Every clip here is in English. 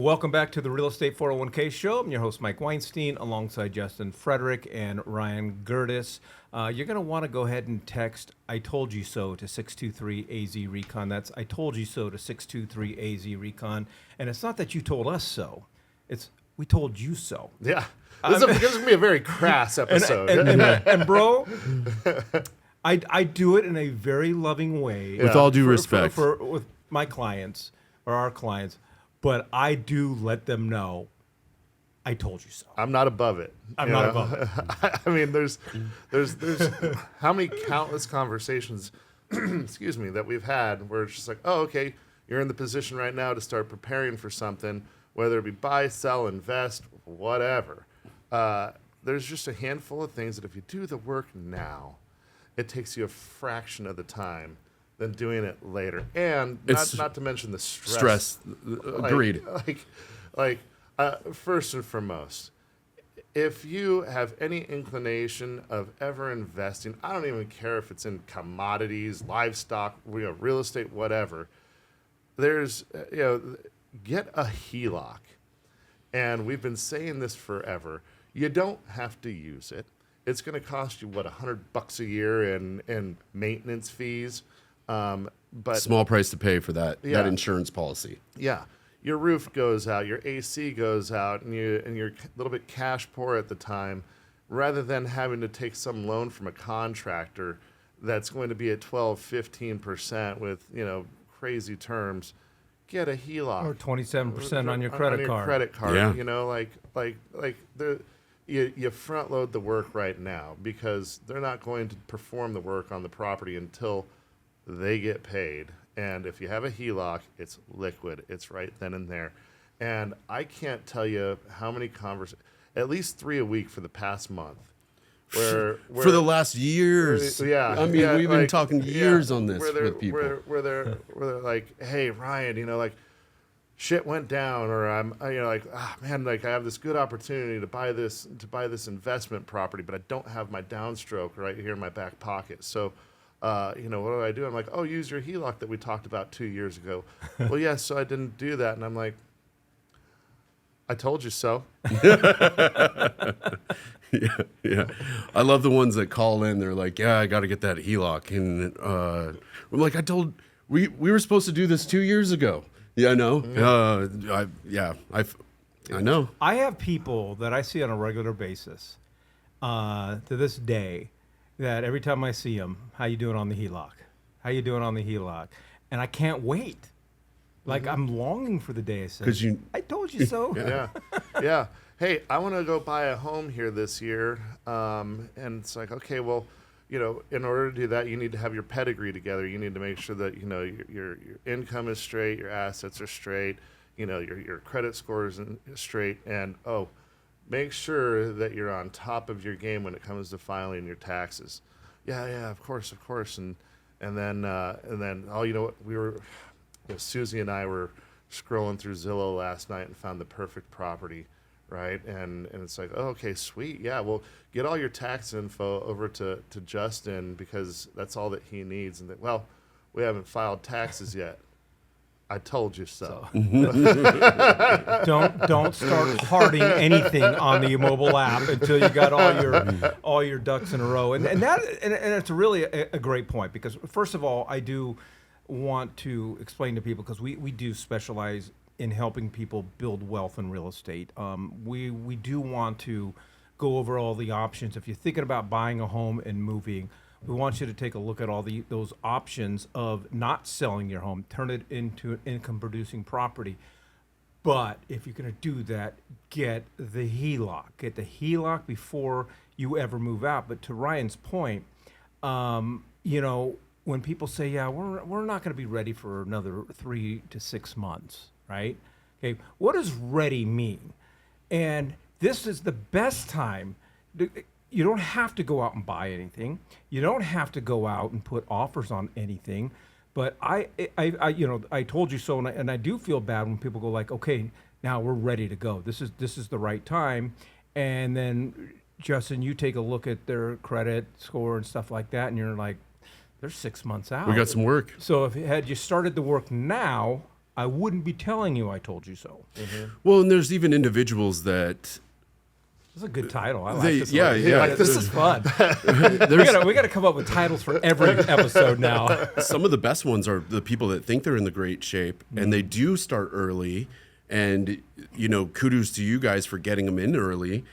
Welcome back to the Real Estate 401k Show. I'm your host, Mike Weinstein, alongside Justin Frederick and Ryan Gerdes. You're going to want to go ahead and text I told you so to 623-AZ-RECON. That's I told you so to 623-AZ-RECON. And it's not that you told us so. It's we told you so. Yeah. This is going to be a very crass episode. And bro, I do it in a very loving way. With all due respect. With my clients or our clients. But I do let them know, I told you so. I'm not above it. I'm not above it. I mean, there's how many countless conversations, excuse me, that we've had where it's just like, oh, okay, you're in the position right now to start preparing for something, whether it be buy, sell, invest, whatever. There's just a handful of things that if you do the work now, it takes you a fraction of the time than doing it later, and not to mention the stress. Agreed. First and foremost, if you have any inclination of ever investing, I don't even care if it's in commodities, livestock, real estate, whatever. There's get a HELOC, and we've been saying this forever. You don't have to use it. It's going to cost you $100 a year in maintenance fees. But small price to pay for that insurance policy. Yeah, your roof goes out, your AC goes out, and you're a little bit cash poor at the time. Rather than having to take some loan from a contractor that's going to be at 12-15% with crazy terms, get a HELOC Or 27% on your credit card. Credit card, Yeah. You front load the work right now because they're not going to perform the work on the property until they get paid. And if you have a HELOC, it's liquid. It's right then and there. And I can't tell you how many at least 3 a week for the past month. Where for the last years. Yeah. I mean, we've been talking years on this with people. Where they're like, hey, Ryan, shit went down, or I'm, I have this good opportunity to buy this investment property, but I don't have my downstroke right here in my back pocket. So, what do? I'm like, oh, use your HELOC that we talked about 2 years ago. Well, yes, so I didn't do that. And I'm like, I told you so. Yeah. I love the ones that call in. They're like, yeah, I got to get that HELOC. And I'm like, we were supposed to do this 2 years ago. Yeah, I know. I know. I have people that I see on a regular basis to this day that every time I see them, how you doing on the HELOC? How you doing on the HELOC? And I can't wait. Like, I'm longing for the day I said, I told you so. Yeah. Hey, I want to go buy a home here this year. And it's like, okay, well, in order to do that, you need to have your pedigree together. You need to make sure that, your income is straight, your assets are straight, your credit score is straight. And, make sure that you're on top of your game when it comes to filing your taxes. Yeah, of course. And then we were, Susie and I were scrolling through Zillow last night and found the perfect property, right? And it's like, oh, okay, sweet. Yeah, well, get all your tax info over to Justin because that's all that he needs. And we haven't filed taxes yet. I told you so. Don't start hearting anything on the mobile app until you got all your ducks in a row. And it's really a great point because first of all, I do want to explain to people because we do specialize in helping people build wealth in real estate. We do want to go over all the options. If you're thinking about buying a home and moving, we want you to take a look at all those options of not selling your home, turn it into an income-producing property. But if you're going to do that, get the HELOC. Get the HELOC before you ever move out. But to Ryan's point, when people say, yeah, we're not going to be ready for another 3 to 6 months, right? Okay, what does ready mean? And this is the best time. You don't have to go out and buy anything. You don't have to go out and put offers on anything. But I told you so, and I do feel bad when people go like, okay, now we're ready to go. This is the right time. And then Justin, you take a look at their credit score and stuff like that, and you're like, they're 6 months out. We got some work. So had you started the work now, I wouldn't be telling you I told you so. Well, and there's even individuals that That's a good title. I like they, this yeah, one. yeah. Like, this is fun. we got to come up with titles for every episode now. Some of the best ones are the people that think they're in the great shape and they do start early. And, kudos to you guys for getting them in early.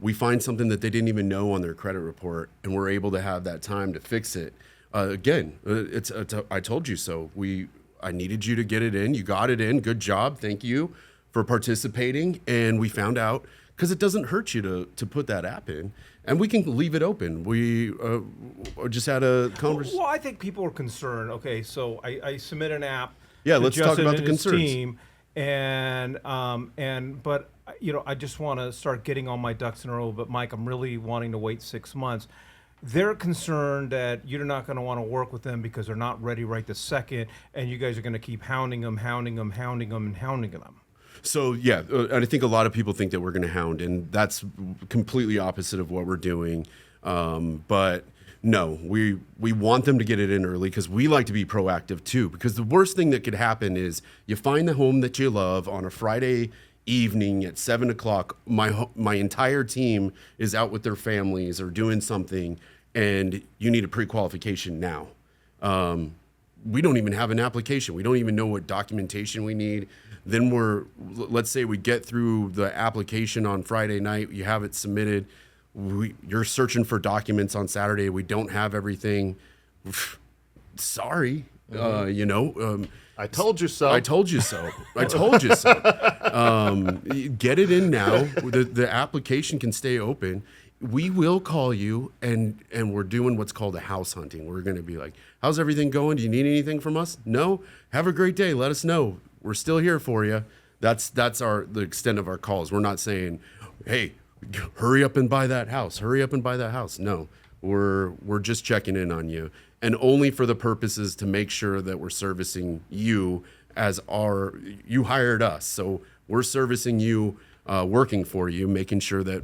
We find something that they didn't even know on their credit report, and we're able to have that time to fix it. It's I told you so. I needed you to get it in. You got it in. Good job. Thank you for participating. And we found out, because it doesn't hurt you to put that app in, and we can leave it open. We just had a conversation. Well, I think people are concerned. Okay, so I submit an app. Yeah, to let's talk Justin about the and his concerns. team, but I just want to start getting all my ducks in a row. But Mike, I'm really wanting to wait 6 months. They're concerned that you're not going to want to work with them because they're not ready right this second, and you guys are going to keep hounding them. So yeah, and I think a lot of people think that we're going to hound, and that's completely opposite of what we're doing. But no, we want them to get it in early because we like to be proactive too. Because the worst thing that could happen is you find the home that you love on a Friday evening at 7 o'clock. My entire team is out with their families or doing something, and you need a pre-qualification now. We don't even have an application. We don't even know what documentation we need. Then let's say we get through the application on Friday night, you have it submitted. You're searching for documents on Saturday. We don't have everything. Sorry, I told you so. I told you so. I told you so. Get it in now. The application can stay open. We will call you, and we're doing what's called a house hunting. We're going to be like, how's everything going? Do you need anything from us? No? Have a great day. Let us know. We're still here for you. That's the extent of our calls. We're not saying, hey, hurry up and buy that house. Hurry up and buy that house. No, we're just checking in on you, and only for the purposes to make sure that we're servicing you as you hired us. So we're servicing you, working for you, making sure that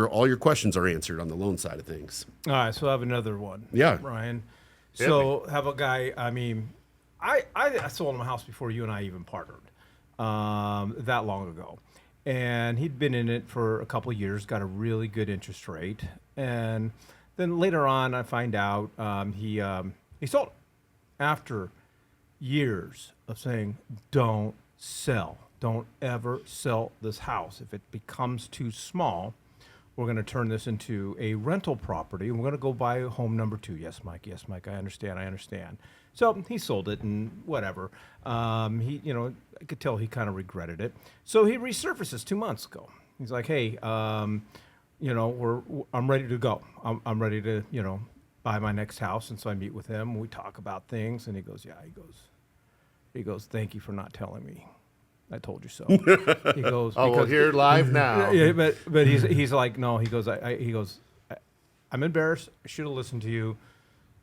all your questions are answered on the loan side of things. All right, so I have another one. Yeah. Ryan. So have a guy, I sold him a house before you and I even partnered, that long ago. And he'd been in it for a couple of years, got a really good interest rate. And then later on, I find out he sold it after years of saying, don't sell. Don't ever sell this house. If it becomes too small, we're going to turn this into a rental property. And we're going to go buy home number 2. Yes, Mike. Yes, Mike. I understand. So he sold it and whatever. I could tell he kind of regretted it. So he resurfaces 2 months ago. He's like, hey, I'm ready to go. I'm ready to, buy my next house. And so I meet with him. We talk about things. And he goes, yeah. He goes, thank you for not telling me. I told you so. He goes, oh, well, here live now. Yeah, but he's like, no. He goes, I'm embarrassed. I should have listened to you.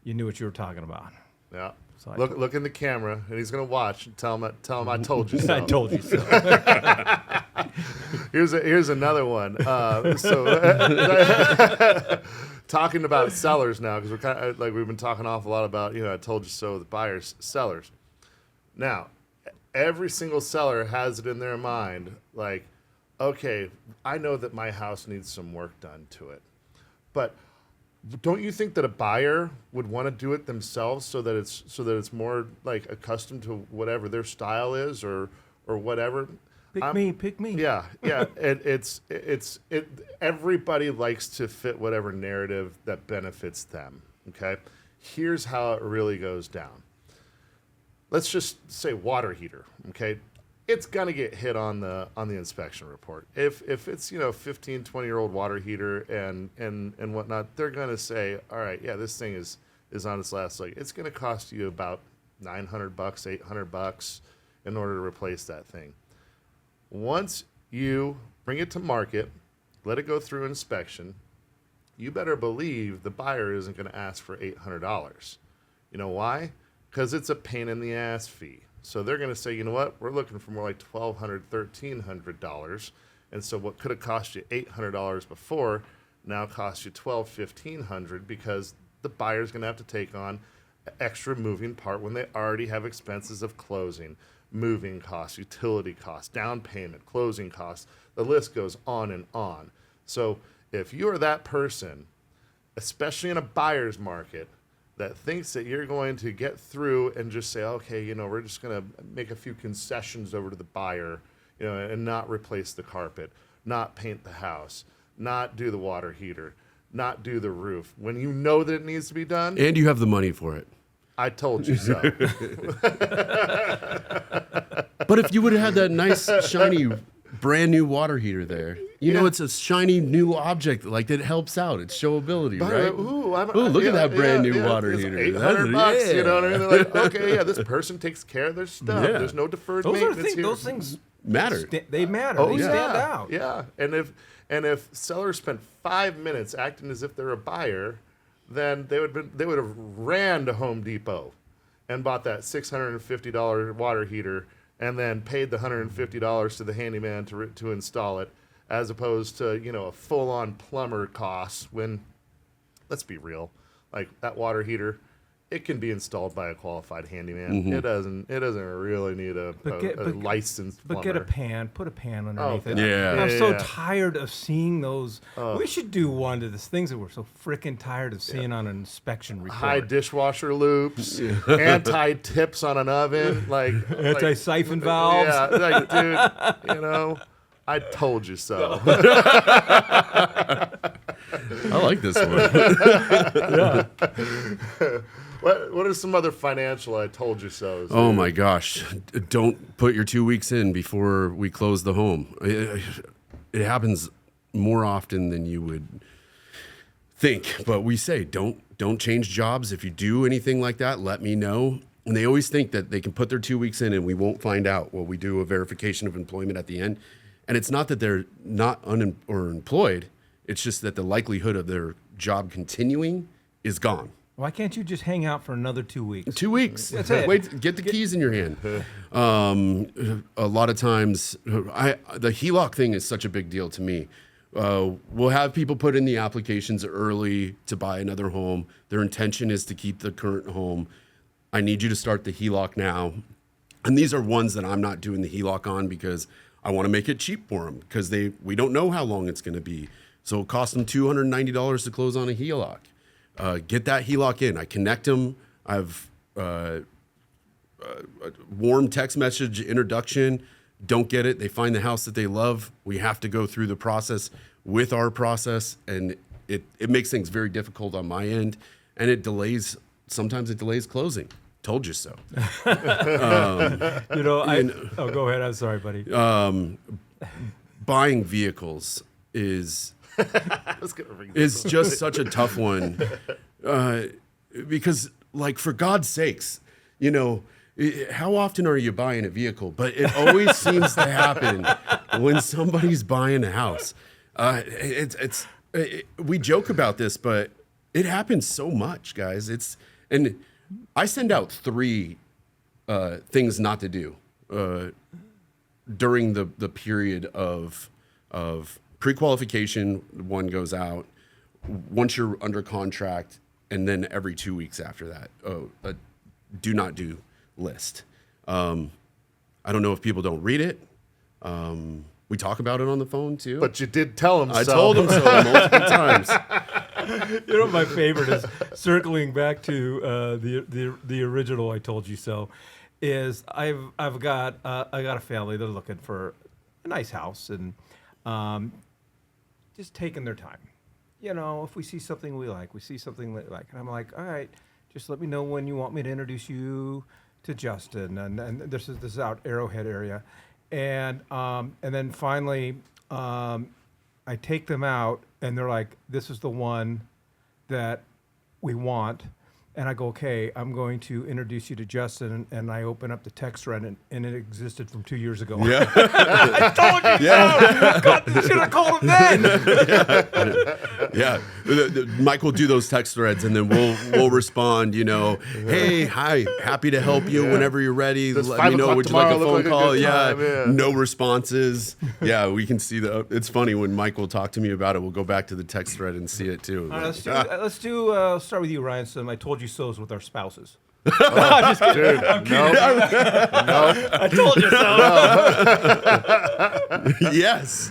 You knew what you were talking about. Yeah. So Look in the camera, and he's gonna watch and tell him I told you so. I told you so. Here's another one. Talking about sellers now, because we're kind of like we've been talking an awful lot about I told you so. The buyers, sellers. Now, every single seller has it in their mind, like, okay, I know that my house needs some work done to it, but don't you think that a buyer would want to do it themselves so that it's more like accustomed to whatever their style is or whatever? Pick me. Yeah. Everybody likes to fit whatever narrative that benefits them. Okay, here's how it really goes down. Let's just say water heater. Okay, it's gonna get hit on the inspection report. If it's 15, 20-year-old water heater and whatnot, they're gonna say, all right, yeah, this thing is on its last leg. It's gonna cost you about $900, $800 in order to replace that thing. Once you bring it to market, let it go through inspection, you better believe the buyer isn't gonna ask for $800. You know why? Because it's a pain in the ass fee. So they're going to say, you know what, we're looking for more like $1,200, $1,300. And so what could have cost you $800 before now costs you $1,200, $1,500 because the buyer's going to have to take on extra moving part when they already have expenses of closing, moving costs, utility costs, down payment, closing costs. The list goes on and on. So if you are that person, especially in a buyer's market, that thinks that you're going to get through and just say, okay, you know, we're just going to make a few concessions over to the buyer, you know, and not replace the carpet, not paint the house, not do the water heater, not do the roof, when you know that it needs to be done. And you have the money for it. I told you so. But if you would have had that nice, shiny, brand new water heater there, you know, it's a shiny new object. Like, that helps out. It's showability, right? Ooh, Look at that brand new water it's heater. $800, you know what I mean? Like, okay, yeah, this person takes care of their stuff. Yeah. There's no deferred Those maintenance here. those things Matter. they matter. Oh, They yeah. stand out. Yeah, and if sellers spent 5 minutes acting as if they're a buyer, then they would have ran to Home Depot and bought that $650 water heater and then paid the $150 to the handyman to install it, as opposed to, you know, a full-on plumber cost. When, let's be real, like that water heater, it can be installed by a qualified handyman. Mm-hmm. It doesn't really need a licensed plumber. But get a pan, put a pan underneath it. Yeah. I'm so tired of seeing those. We should do one of the things that we're so freaking tired of seeing on an inspection report. High dishwasher loops, anti-tips on an oven, like Anti-siphon valves. Yeah, like, dude, you know, I told you so. I like this one. What are some other financial I told you so? Oh my gosh. Don't put your 2 weeks in before we close the home. It happens more often than you would think, but we say don't change jobs. If you do anything like that, let me know. And they always think that they can put their 2 weeks in and we won't find out. Well, we do a verification of employment at the end. And it's not that they're not employed. It's just that the likelihood of their job continuing is gone. Why can't you just hang out for another 2 weeks? 2 weeks. That's it. Wait, get the keys in your hand. A lot of times, the HELOC thing is such a big deal to me. We'll have people put in the applications early to buy another home. Their intention is to keep the current home. I need you to start the HELOC now. And these are ones that I'm not doing the HELOC on because I want to make it cheap for them, because we don't know how long it's going to be. So it costs them $290 to close on a HELOC. Get that HELOC in. I connect them. I've a warm text message introduction. Don't get it. They find the house that they love. We have to go through the process with our process, and it makes things very difficult on my end, and sometimes it delays closing. Told you so. Go ahead. I'm sorry, buddy. Buying vehicles is just such a tough one, because, like, for God's sakes, you know, how often are you buying a vehicle? But it always seems to happen when somebody's buying a house. We joke about this, but it happens so much, guys. And I send out 3 things not to do during the period of pre-qualification. 1 goes out once you're under contract, and then every 2 weeks after that, a do not do list. I don't know if people don't read it. We talk about it on the phone too. But you did tell them so. I told them so multiple times. You know, my favorite is circling back to the original "I Told You So." Is I've got a family. They're looking for a nice house and just taking their time. You know, if we see something we like, and I'm like, all right, just let me know when you want me to introduce you to Justin. And this is out Arrowhead area, and then finally I take them out, and they're like, this is the one that we want. And I go, okay, I'm going to introduce you to Justin. And I open up the text thread, and it existed from 2 years ago. Yeah. I told you so. God, you should have called him then. Yeah. Mike will do those text threads, and then we'll respond, you know, hey, hi, happy to help you whenever you're ready. Does Let me know. 5 Would you like a tomorrow phone look like a call? good Yeah. time? Yeah. No responses. Yeah, we can see it's funny when Mike will talk to me about it. We'll go back to the text thread and see it too. All right, let's start with you, Ryan. So I told you so's with our spouses. I'm just kidding. Dude, no. I told you so. Yes.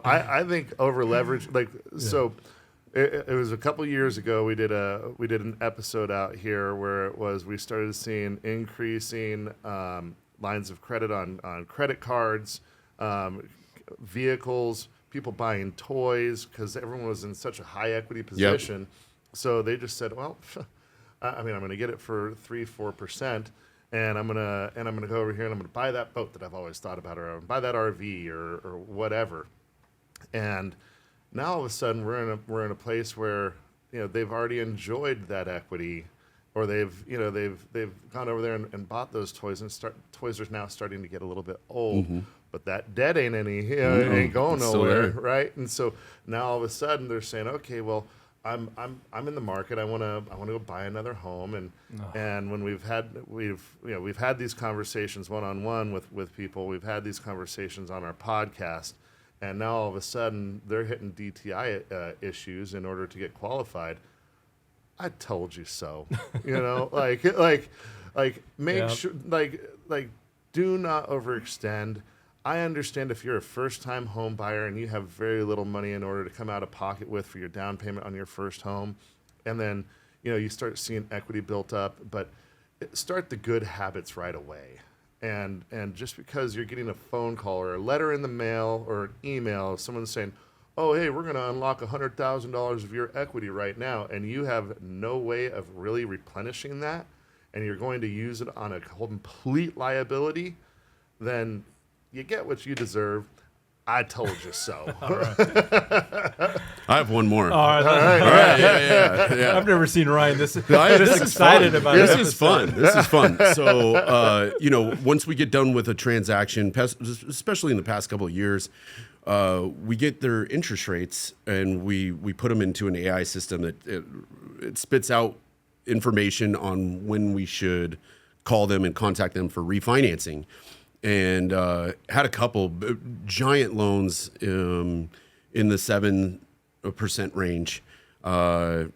I think over leverage, so. It was a couple years ago. We did an episode out here where we started seeing increasing lines of credit on credit cards, vehicles, people buying toys because everyone was in such a high equity position. Yep. So they just said, well, I'm going to get it for 3-4%. And I'm gonna go over here and I'm gonna buy that boat that I've always thought about, or buy that RV or whatever. And now all of a sudden we're in a place where they've already enjoyed that equity, or they've gone over there and bought those toys, and toys are now starting to get a little bit old. Mm-hmm. But that debt ain't ain't going It's still nowhere, there. right? And so now all of a sudden they're saying, okay, well, I'm in the market. I want to go buy another home, and when we've had these conversations one-on-one with people, we've had these conversations on our podcast. And now all of a sudden they're hitting DTI issues in order to get qualified. I told you so. Make sure, do not overextend. I understand if you're a first-time home buyer and you have very little money in order to come out of pocket with for your down payment on your first home, and then you start seeing equity built up, but start the good habits right away. And just because you're getting a phone call or a letter in the mail or an email, someone's saying, oh, hey, we're going to unlock $100,000 of your equity right now, and you have no way of really replenishing that, and you're going to use it on a complete liability, then you get what you deserve. I told you so. I have one more. All right. Yeah. I've never seen Ryan this This excited is about this it. is fun. This is fun. So, once we get done with a transaction, especially in the past couple of years, we get their interest rates and we put them into an AI system that it spits out information on when we should call them and contact them for refinancing. And had a couple giant loans in the 7% range. Called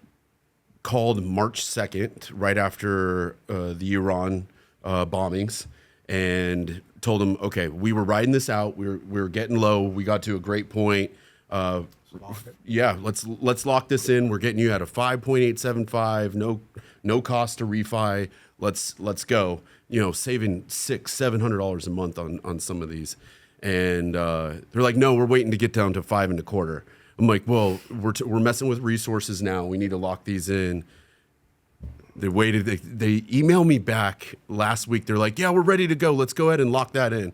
March 2nd, right after the Iran bombings, and told them, okay, we were riding this out. We were getting low. We got to a great point. Let's lock this in. We're getting you at a 5.875. No cost to refi. Let's go. Saving $600-700 a month on some of these, and they're like, no, we're waiting to get down to 5.25. I'm like, well, we're messing with resources now. We need to lock these in. They waited. They emailed me back last week. They're like, yeah, we're ready to go. Let's go ahead and lock that in.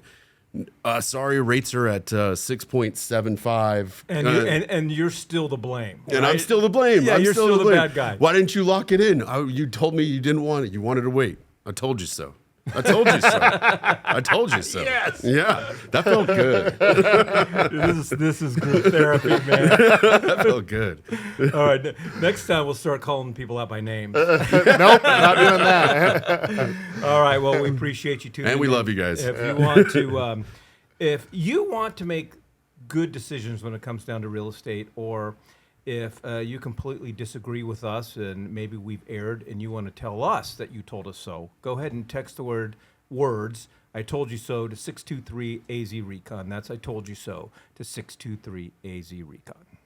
Sorry, rates are at 6.75. And you're still the blame. And right? I'm still the blame. Yeah, you're still the bad guy. Why didn't you lock it in? You told me you didn't want it. You wanted to wait. I told you so. I told you so. I told you so. Yes. Yeah, that felt good. This is group therapy, man. That felt good. All right, next time we'll start calling people out by name. Nope, not doing that. All right, well, we appreciate you tuning in. And we love you guys. If you want to make good decisions when it comes down to real estate, or if you completely disagree with us and maybe we've erred and you want to tell us that you told us so, go ahead and text the words I told you so to 623 AZRECON. That's I told you so to 623 AZRECON.